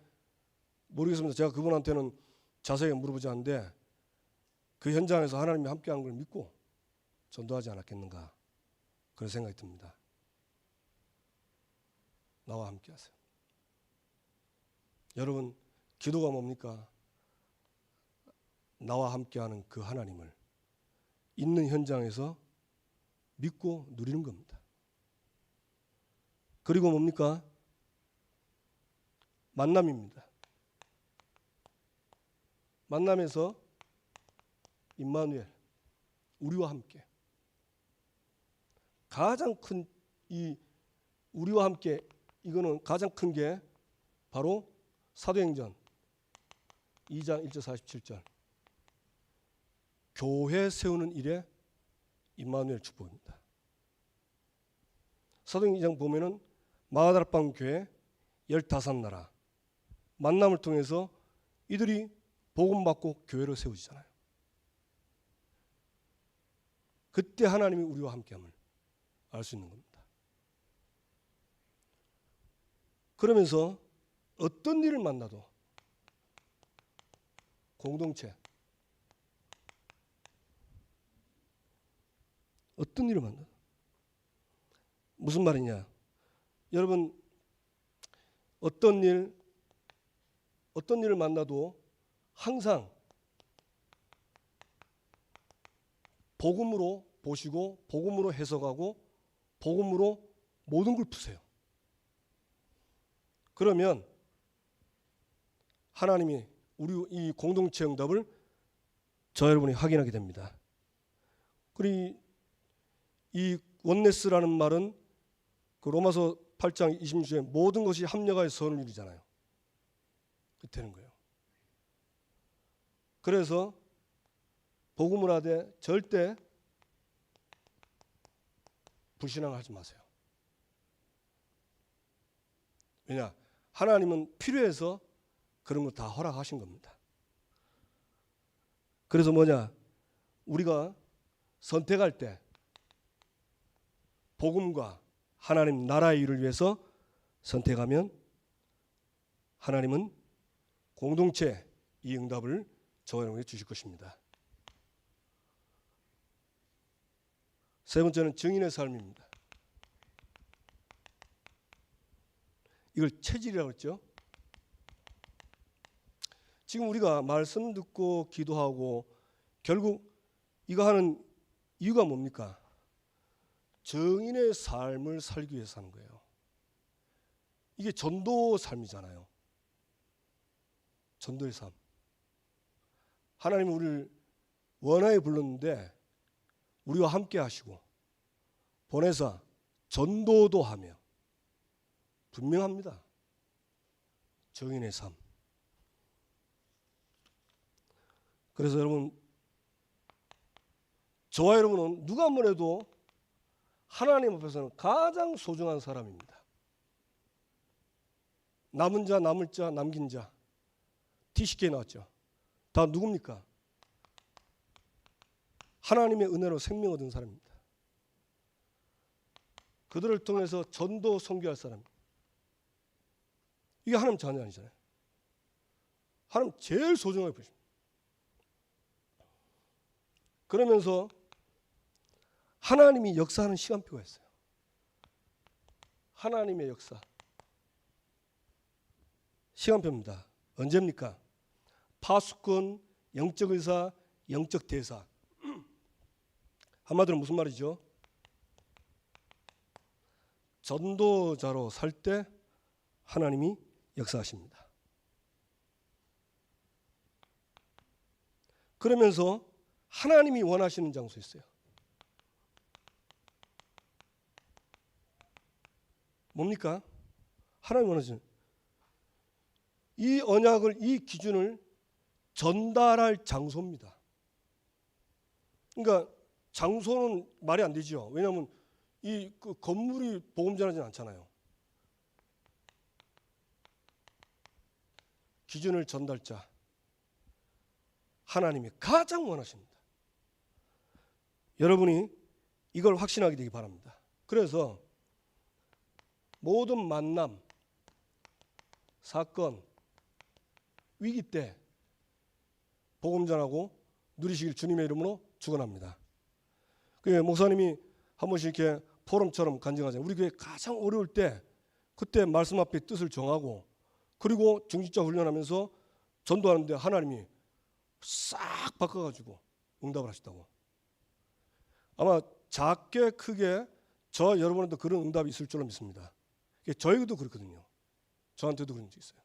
모르겠습니다. 제가 그분한테는 자세히 물어보지 않는데 그 현장에서 하나님이 함께한 걸 믿고 전도하지 않았겠는가 그런 생각이 듭니다. 나와 함께하세요. 여러분 기도가 뭡니까? 나와 함께하는 그 하나님을 있는 현장에서 믿고 누리는 겁니다. 그리고 뭡니까? 만남입니다. 만남에서 임마누엘 우리와 함께 가장 큰 이 우리와 함께 이거는 가장 큰 게 바로 사도행전 2장 1절 47절 교회 세우는 일에 임마누엘 축복입니다. 사도행전 2장 보면은 마가다락방 교회 15나라 만남을 통해서 이들이 복음 받고 교회를 세우시잖아요. 그때 하나님이 우리와 함께함을 알 수 있는 겁니다. 그러면서 어떤 일을 만나도 공동체 어떤 일을 만나도 무슨 말이냐? 여러분 어떤 일을 만나도 항상 복음으로 보시고 복음으로 해석하고 복음으로 모든 걸 푸세요. 그러면 하나님이 우리 이 공동체 응답을 저 여러분이 확인하게 됩니다. 그리고 이 원네스라는 말은 그 로마서 8장 26절에 모든 것이 합력하여 선을 이루잖아요. 그렇게 되는 거예요. 그래서 복음을 하되 절대 불신앙을 하지 마세요. 왜냐? 하나님은 필요해서 그런 거 다 허락하신 겁니다. 그래서 뭐냐? 우리가 선택할 때 복음과 하나님 나라의 일을 위해서 선택하면 하나님은 공동체 이 응답을 저와 여러분에게 주실 것입니다. 세 번째는 증인의 삶입니다. 이걸 체질이라고 했죠. 지금 우리가 말씀 듣고 기도하고 결국 이거 하는 이유가 뭡니까? 증인의 삶을 살기 위해서 하는 거예요. 이게 전도 삶이잖아요. 전도의 삶. 하나님은 우리를 원하에 불렀는데 우리와 함께 하시고 보내사 전도도 하며 분명합니다. 증인의 삶. 그래서 여러분 저와 여러분은 누가 뭐래도 하나님 앞에서는 가장 소중한 사람입니다. 남은 자, 남을 자, 남긴 자 T-쉽게 나왔죠. 다 누굽니까? 하나님의 은혜로 생명 얻은 사람입니다. 그들을 통해서 전도 선교할 사람. 이게 하나님 자녀 아니잖아요. 하나님 제일 소중하게 보십니다. 그러면서 하나님이 역사하는 시간표가 있어요. 하나님의 역사. 시간표입니다. 언제입니까? 파수꾼, 영적 의사, 영적 대사. 한마디로 무슨 말이죠? 전도자로 살 때 하나님이 역사하십니다. 그러면서 하나님이 원하시는 장소 있어요. 뭡니까? 하나님 원하시는 이 언약을, 이 기준을 전달할 장소입니다. 그러니까 장소는 말이 안 되죠. 왜냐하면 이 건물이 복음 전하지는 않잖아요. 기준을 전달자 하나님이 가장 원하십니다. 여러분이 이걸 확신하게 되기 바랍니다. 그래서 모든 만남, 사건, 위기 때 복음 전하고 누리시길 주님의 이름으로 축원합니다. 그 목사님이 한 번씩 이렇게 포럼처럼 간증하잖아요. 우리 교회 가장 어려울 때 그때 말씀 앞에 뜻을 정하고 그리고 중직자 훈련하면서 전도하는데 하나님이 싹 바꿔가지고 응답을 하셨다고. 아마 작게 크게 저 여러분한테도 그런 응답이 있을 줄로 믿습니다. 저에게도 그렇거든요. 저한테도 그런 적이 있어요.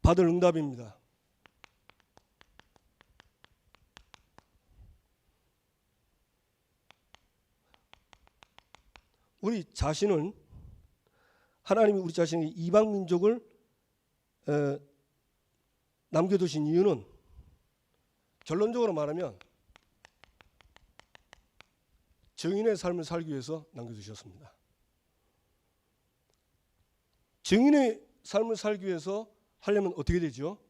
받을 응답입니다. 우리 자신은 하나님이 우리 자신의 이방 민족을 남겨두신 이유는 결론적으로 말하면 증인의 삶을 살기 위해서 남겨두셨습니다. 증인의 삶을 살기 위해서 하려면 어떻게 되죠?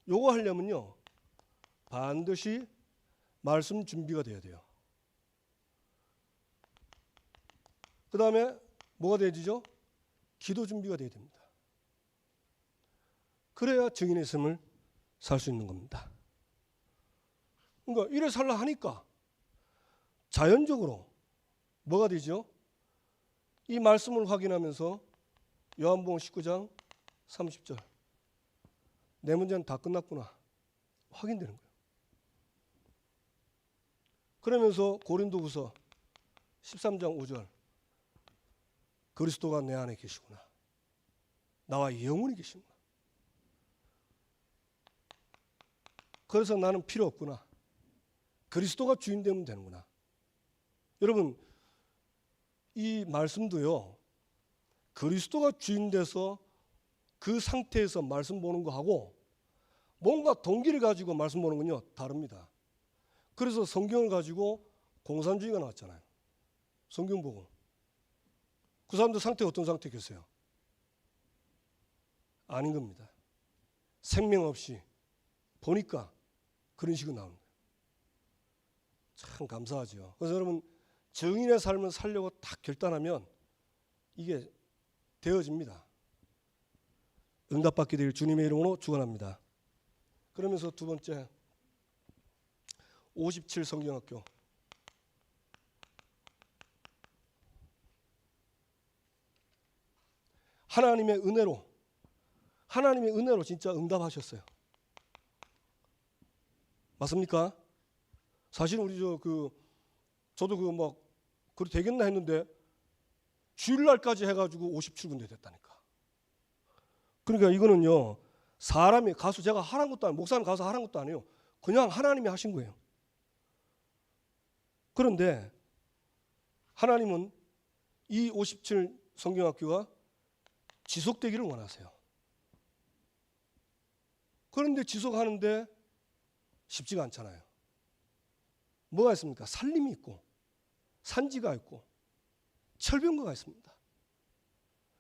요거 하려면요 반드시 말씀 준비가 돼야 돼요. 그 다음에 뭐가 돼야 되죠? 기도 준비가 돼야 됩니다. 그래야 증인의 삶을 살 수 있는 겁니다. 그러니까 이래 살라 하니까 자연적으로 뭐가 되죠? 이 말씀을 확인하면서 요한복음 19장 30절 내 문제는 다 끝났구나 확인되는 거예요. 그러면서 고린도후서 13장 5절 그리스도가 내 안에 계시구나. 나와 영원히 계시구나. 그래서 나는 필요 없구나. 그리스도가 주인 되면 되는구나. 여러분 이 말씀도요 그리스도가 주인 돼서 그 상태에서 말씀 보는 거하고 뭔가 동기를 가지고 말씀 보는 건요 다릅니다. 그래서 성경을 가지고 공산주의가 나왔잖아요. 성경 보고 그 사람들 상태가 어떤 상태겠어요? 아닌 겁니다. 생명 없이 보니까 그런 식으로 나오는 거예요. 참 감사하죠. 그래서 여러분 증인의 삶을 살려고 딱 결단하면 이게 되어집니다. 응답받게 될 주님의 이름으로 축원합니다. 그러면서 두 번째 57 성경학교 하나님의 은혜로 진짜 응답하셨어요. 맞습니까? 사실 우리 저도 그래 되겠나 했는데 주일날까지 해가지고 57군데 됐다니까. 그러니까 이거는요 사람이 가서 제가 하라는 것도 아니고 목사님 가서 하라는 것도 아니에요. 그냥 하나님이 하신 거예요. 그런데 하나님은 이 57 성경학교가 지속되기를 원하세요. 그런데 지속하는데 쉽지가 않잖아요. 뭐가 있습니까? 살림이 있고 산지가 있고 철병거가 있습니다.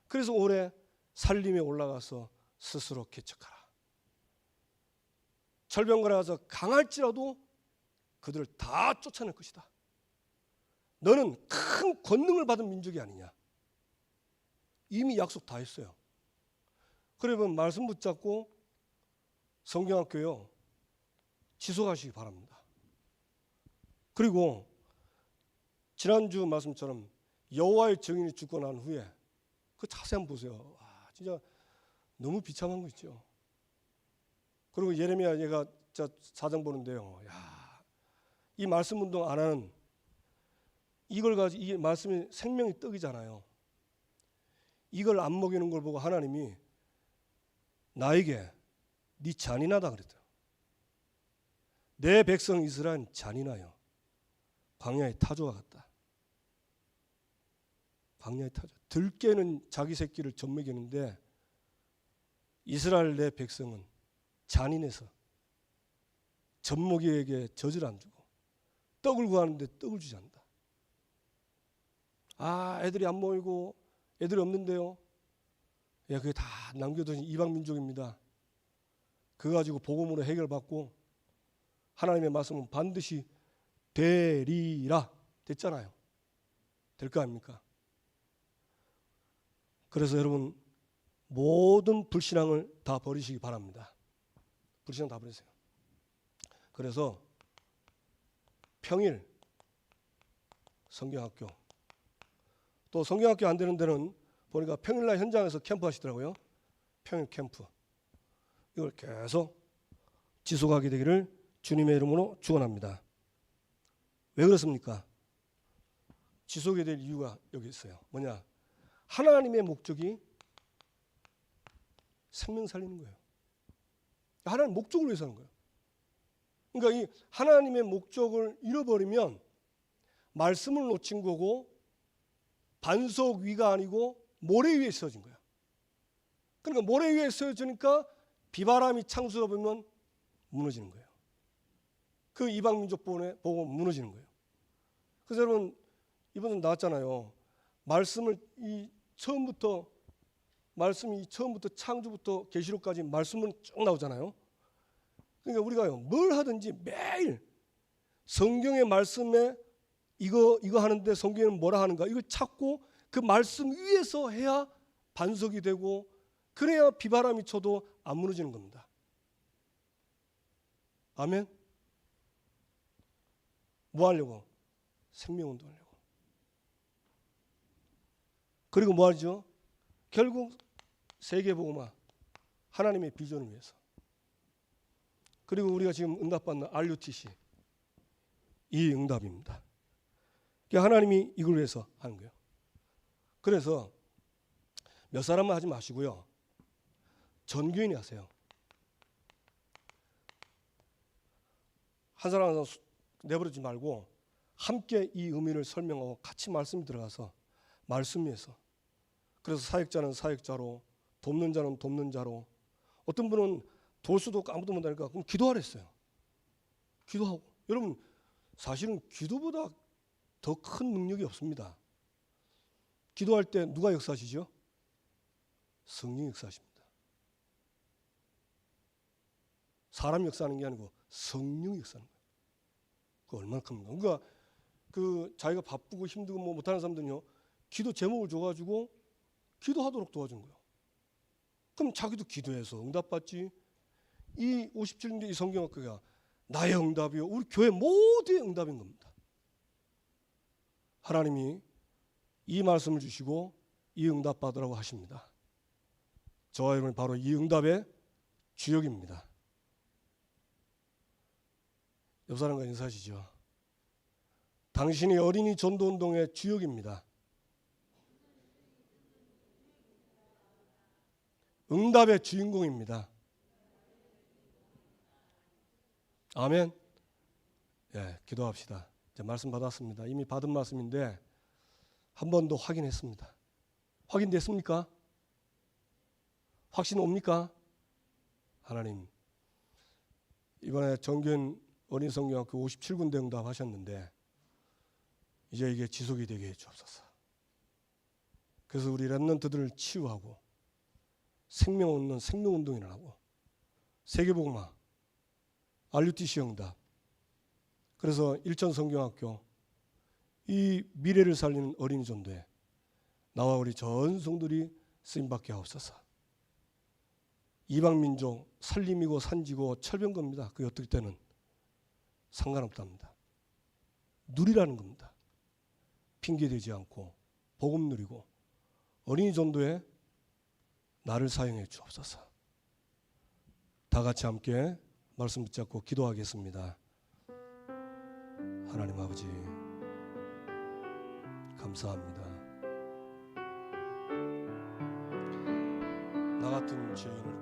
그래서 올해 살림에 올라가서 스스로 개척하라. 철병거에 가서 강할지라도 그들을 다 쫓아낼 것이다. 너는 큰 권능을 받은 민족이 아니냐. 이미 약속 다 했어요. 그러면 말씀 붙잡고 성경학교요 지속하시기 바랍니다. 그리고 지난주 말씀처럼 여호와의 증인이 죽고 난 후에 그 자세히 한번 보세요. 진짜 너무 비참한 거 있죠. 그리고 예레미야 얘가 사장 보는데요. 이 말씀 운동 안 하는 이걸 가지고 이 말씀이 생명의 떡이잖아요. 이걸 안 먹이는 걸 보고 하나님이 나에게 네 잔인하다 그랬대요. 내 백성 이스라엘은 잔인하여 광야의 타조와 같다. 광야의 타조. 들깨는 자기 새끼를 젖먹이는데 이스라엘 내 백성은 잔인해서 젖먹이에게 젖을 안 주고 떡을 구하는데 떡을 주지 않는다. 애들이 안 모이고 애들이 없는데요. 그게 다 남겨둔 이방 민족입니다. 그거 가지고 복음으로 해결받고 하나님의 말씀은 반드시 되리라 됐잖아요. 될 거 아닙니까? 그래서 여러분 모든 불신앙을 다 버리시기 바랍니다. 불신앙 다 버리세요. 그래서 평일 성경학교, 또 성경학교 안 되는 데는 보니까 평일날 현장에서 캠프 하시더라고요. 평일 캠프. 이걸 계속 지속하게 되기를 주님의 이름으로 축원합니다. 왜 그렇습니까? 지속이 될 이유가 여기 있어요. 뭐냐? 하나님의 목적이 생명 살리는 거예요. 하나님 목적을 위해서 하는 거예요. 그러니까 이 하나님의 목적을 잃어버리면 말씀을 놓친 거고 반석 위가 아니고 모래 위에 서진 거예요. 그러니까 모래 위에 서지니까 비바람이 창수가 보면 무너지는 거예요. 그 이방 민족 보고 무너지는 거예요. 그래서 여러분 이번에 나왔잖아요. 말씀이 처음부터 창조부터 계시록까지 말씀은 쭉 나오잖아요. 그러니까 우리가요 뭘 하든지 매일 성경의 말씀에 이거 하는데 성경에는 뭐라 하는가 이걸 찾고 그 말씀 위에서 해야 반석이 되고 그래야 비바람이 쳐도 안 무너지는 겁니다. 아멘. 뭐 하려고? 생명운동 하려고. 그리고 뭐 하죠? 결국 세계복음화 하나님의 비전을 위해서. 그리고 우리가 지금 응답받는 RUTC 이 응답입니다. 하나님이 이걸 위해서 하는 거예요. 그래서 몇 사람만 하지 마시고요. 전교인이 하세요. 한 사람 내버리지 말고 함께 이 의미를 설명하고 같이 말씀이 들어가서 말씀 위에서. 그래서 사역자는 사역자로, 돕는 자는 돕는 자로. 어떤 분은 도울 수도 없고 아무도 못하니까 그럼 기도하랬어요. 기도하고. 여러분 사실은 기도보다 더 큰 능력이 없습니다. 기도할 때 누가 역사하시죠? 성령이 역사하십니다. 사람이 역사하는 게 아니고 성령이 역사하는 거예요. 그 얼마나 큽니까? 그러니까 그 자기가 바쁘고 힘들고 뭐 못하는 사람들은요 기도 제목을 줘가지고 기도하도록 도와준 거예요. 그럼 자기도 기도해서 응답받지. 이 57년대 이 성경학교가 나의 응답이요 우리 교회 모두의 응답인 겁니다. 하나님이 이 말씀을 주시고 이 응답 받으라고 하십니다. 저와 여러분은 바로 이 응답의 주역입니다. 옆 사람과 인사하시죠. 당신이 어린이 전도운동의 주역입니다. 응답의 주인공입니다. 아멘. 예, 기도합시다. 이제 말씀 받았습니다. 이미 받은 말씀인데 한 번 더 확인했습니다. 확인됐습니까? 확신 옵니까? 하나님 이번에 정교인 어린이성경학교 57군데 응답하셨는데 이제 이게 지속이 되게 해주옵소서. 그래서 우리 렘넌트들을 치유하고 생명 얻는 생명운동을 하고 세계복음화 RUTC 응답. 그래서 일전성경학교 이 미래를 살리는 어린이 전도에 나와 우리 전 성들이 쓰임받게 하옵소서. 이방민족 살림이고 산지고 철병 겁니다. 그게 어떨 때는 상관없답니다. 누리라는 겁니다. 핑계대지 않고 복음 누리고 어린이 전도에 나를 사용해 주옵소서. 다 같이 함께 말씀 붙잡고 기도하겠습니다. 하나님 아버지 감사합니다. 나 같은 죄인을